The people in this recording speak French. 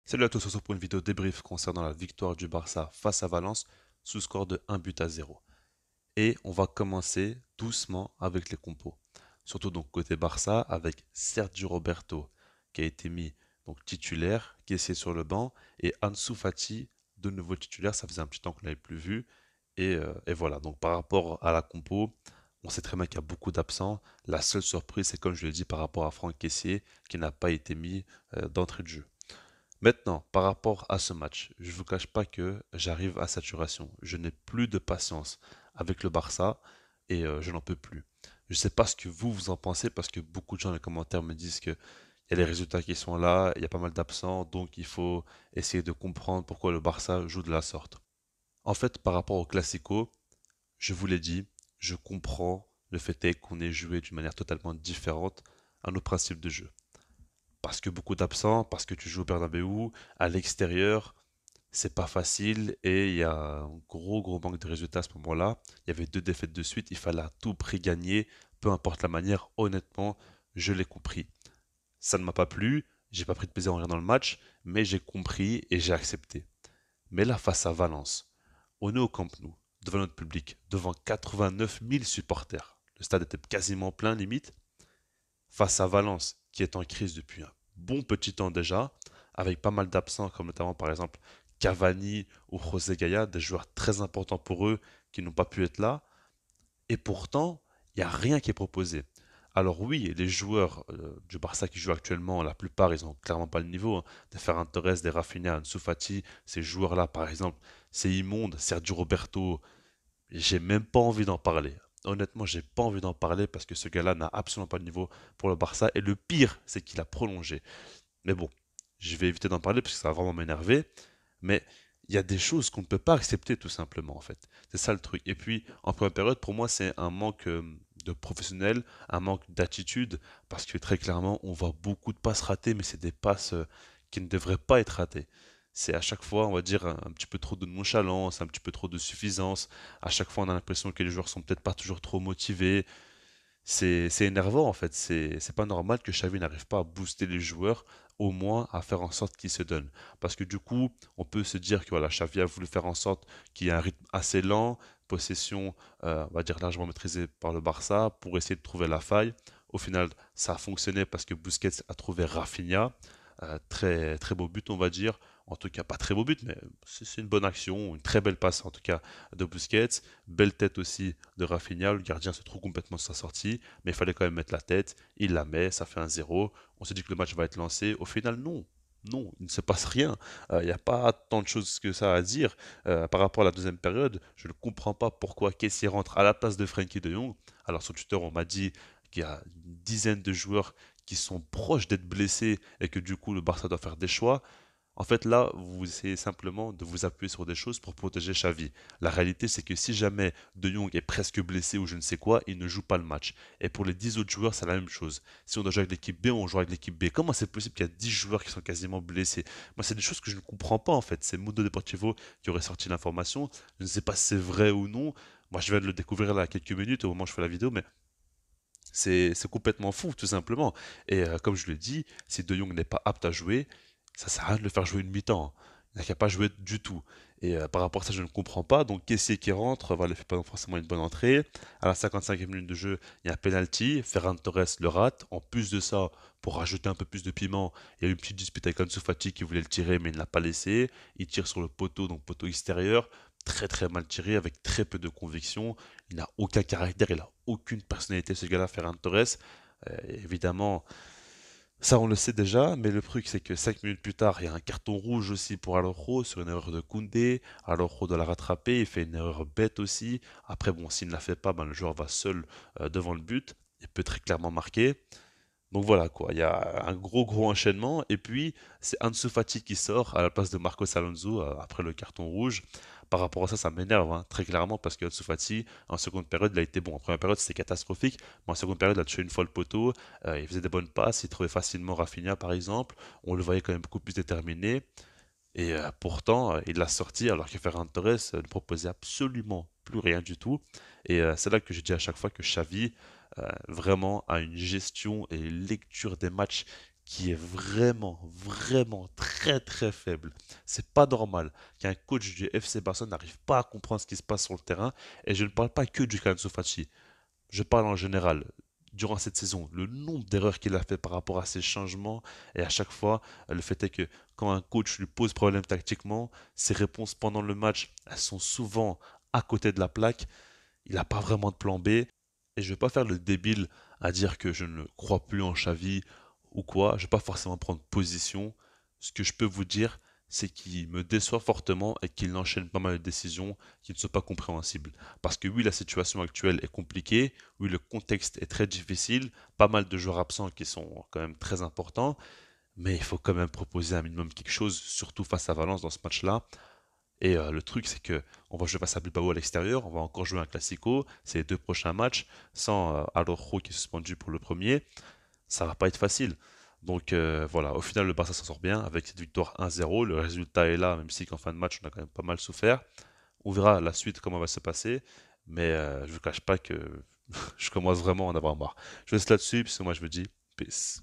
Salut à tous, on se retrouve pour une vidéo débrief concernant la victoire du Barça face à Valence sous score de 1 but à 0. Et on va commencer doucement avec les compos. Surtout donc côté Barça avec Sergio Roberto qui a été mis donc titulaire, qui est sur le banc, et Ansu Fati de nouveau titulaire, ça faisait un petit temps qu'on ne l'avait plus vu. Et voilà, donc par rapport à la compo, on sait très bien qu'il y a beaucoup d'absents. La seule surprise, c'est comme je l'ai dit par rapport à Franck Kessié qui n'a pas été mis d'entrée de jeu. Maintenant, par rapport à ce match, je ne vous cache pas que j'arrive à saturation. Je n'ai plus de patience avec le Barça et je n'en peux plus. Je ne sais pas ce que vous en pensez parce que beaucoup de gens dans les commentaires me disent que il y a les résultats qui sont là, il y a pas mal d'absents, donc il faut essayer de comprendre pourquoi le Barça joue de la sorte. En fait, par rapport au Classico, je vous l'ai dit, je comprends le fait est qu'on ait joué d'une manière totalement différente à nos principes de jeu. Parce que beaucoup d'absents, parce que tu joues au Bernabeu, à l'extérieur, c'est pas facile et il y a un gros manque de résultats à ce moment-là. Il y avait 2 défaites de suite, il fallait à tout prix gagner, peu importe la manière, honnêtement, je l'ai compris. Ça ne m'a pas plu, j'ai pas pris de plaisir en regardant le match, mais j'ai compris et j'ai accepté. Mais là, face à Valence, on est au Camp Nou, devant notre public, devant 89 000 supporters. Le stade était quasiment plein, limite. Face à Valence, qui est en crise depuis un bon petit temps déjà, avec pas mal d'absents, comme notamment par exemple Cavani ou José Gaya, des joueurs très importants pour eux qui n'ont pas pu être là. Et pourtant, il n'y a rien qui est proposé. Alors oui, les joueurs du Barça qui jouent actuellement, la plupart, ils n'ont clairement pas le niveau, hein. Des Ferran Torres, des Rafinha, Ansu Fati, ces joueurs-là, par exemple, c'est immonde. Sergio Roberto, j'ai même pas envie d'en parler. Honnêtement, j'ai pas envie d'en parler parce que ce gars-là n'a absolument pas de niveau pour le Barça. Et le pire, c'est qu'il a prolongé. Mais bon, je vais éviter d'en parler parce que ça va vraiment m'énerver. Mais il y a des choses qu'on ne peut pas accepter tout simplement en fait. C'est ça le truc. Et puis, en première période, pour moi, c'est un manque de professionnel, un manque d'attitude, parce que très clairement, on voit beaucoup de passes ratées, mais c'est des passes qui ne devraient pas être ratées. C'est à chaque fois, on va dire, un petit peu trop de nonchalance, un petit peu trop de suffisance. À chaque fois, on a l'impression que les joueurs sont peut-être pas toujours trop motivés. C'est énervant en fait, c'est pas normal que Xavi n'arrive pas à booster les joueurs, au moins à faire en sorte qu'ils se donnent. Parce que du coup, on peut se dire que voilà, Xavi a voulu faire en sorte qu'il y ait un rythme assez lent, possession, on va dire largement maîtrisée par le Barça, pour essayer de trouver la faille. Au final, ça a fonctionné parce que Busquets a trouvé Rafinha, très beau but on va dire. En tout cas, pas très beau but, mais c'est une bonne action, une très belle passe en tout cas de Busquets. Belle tête aussi de Rafinha, le gardien se trouve complètement sur sa sortie, mais il fallait quand même mettre la tête, il la met, ça fait un 0. On se dit que le match va être lancé, au final non. Non, il ne se passe rien. Il n'y a pas tant de choses que ça à dire. Par rapport à la deuxième période, je ne comprends pas pourquoi Kessie rentre à la place de Frenkie de Jong. Alors sur Twitter, on m'a dit qu'il y a une dizaine de joueurs qui sont proches d'être blessés et que du coup le Barça doit faire des choix. En fait, là, vous essayez simplement de vous appuyer sur des choses pour protéger Xavi. La réalité, c'est que si jamais De Jong est presque blessé ou je ne sais quoi, il ne joue pas le match. Et pour les 10 autres joueurs, c'est la même chose. Si on doit jouer avec l'équipe B, on joue avec l'équipe B. Comment c'est possible qu'il y a 10 joueurs qui sont quasiment blessés? Moi, c'est des choses que je ne comprends pas en fait. C'est Mundo Deportivo qui aurait sorti l'information. Je ne sais pas si c'est vrai ou non. Moi, je viens de le découvrir là, quelques minutes au moment où je fais la vidéo, mais c'est complètement fou, tout simplement. Et comme je le dis, si De Jong n'est pas apte à jouer, ça sert à rien de le faire jouer une mi-temps. Il n'a qu'à pas jouer du tout. Et par rapport à ça, je ne comprends pas. Donc, Kessié qui rentre, voilà, ne fait pas forcément une bonne entrée. À la 55e minute de jeu, il y a un penalty. Ferran Torres le rate. En plus de ça, pour rajouter un peu plus de piment, il y a eu une petite dispute avec Ansu Fati qui voulait le tirer, mais il ne l'a pas laissé. Il tire sur le poteau, donc poteau extérieur. Très mal tiré, avec très peu de conviction. Il n'a aucun caractère, il n'a aucune personnalité, ce gars-là, Ferran Torres. Évidemment, ça on le sait déjà, mais le truc c'est que 5 minutes plus tard, il y a un carton rouge aussi pour Araujo sur une erreur de Koundé. Araujo doit la rattraper, il fait une erreur bête aussi. Après, bon, s'il ne la fait pas, ben, le joueur va seul devant le but. Il peut très clairement marquer. Donc voilà quoi, il y a un gros enchaînement et puis c'est Ansu Fati qui sort à la place de Marcos Alonso après le carton rouge. Par rapport à ça, ça m'énerve hein, très clairement parce que Ansu Fati en seconde période il a été bon. En première période c'était catastrophique, mais en seconde période il a touché une fois le poteau, il faisait des bonnes passes, il trouvait facilement Rafinha par exemple, on le voyait quand même beaucoup plus déterminé et pourtant il l'a sorti alors que Ferran Torres ne proposait absolument plus rien du tout. Et c'est là que je dis à chaque fois que Xavi vraiment a une gestion et une lecture des matchs qui est vraiment, vraiment très très faible. C'est pas normal qu'un coach du FC Barcelone n'arrive pas à comprendre ce qui se passe sur le terrain. Et je ne parle pas que du Ansu Fati. Je parle en général. Durant cette saison, le nombre d'erreurs qu'il a fait par rapport à ses changements, et à chaque fois, le fait est que quand un coach lui pose problème tactiquement, ses réponses pendant le match, elles sont souvent à côté de la plaque. Il n'a pas vraiment de plan B. Et je ne vais pas faire le débile à dire que je ne crois plus en Xavi ou quoi. Je ne vais pas forcément prendre position. Ce que je peux vous dire, c'est qu'il me déçoit fortement et qu'il enchaîne pas mal de décisions qui ne sont pas compréhensibles. Parce que oui, la situation actuelle est compliquée, oui, le contexte est très difficile, pas mal de joueurs absents qui sont quand même très importants, mais il faut quand même proposer un minimum quelque chose, surtout face à Valence dans ce match-là. Et le truc, c'est que on va jouer face à Bilbao à l'extérieur, on va encore jouer un Classico, c'est les deux prochains matchs, sans Araujo qui est suspendu pour le premier, ça va pas être facile. Donc voilà, au final, le Barça s'en sort bien avec cette victoire 1-0. Le résultat est là, même si qu'en fin de match, on a quand même pas mal souffert. On verra la suite, comment va se passer, mais je ne vous cache pas que je commence vraiment à en avoir marre. Je laisse là-dessus, puisque moi je me dis, peace.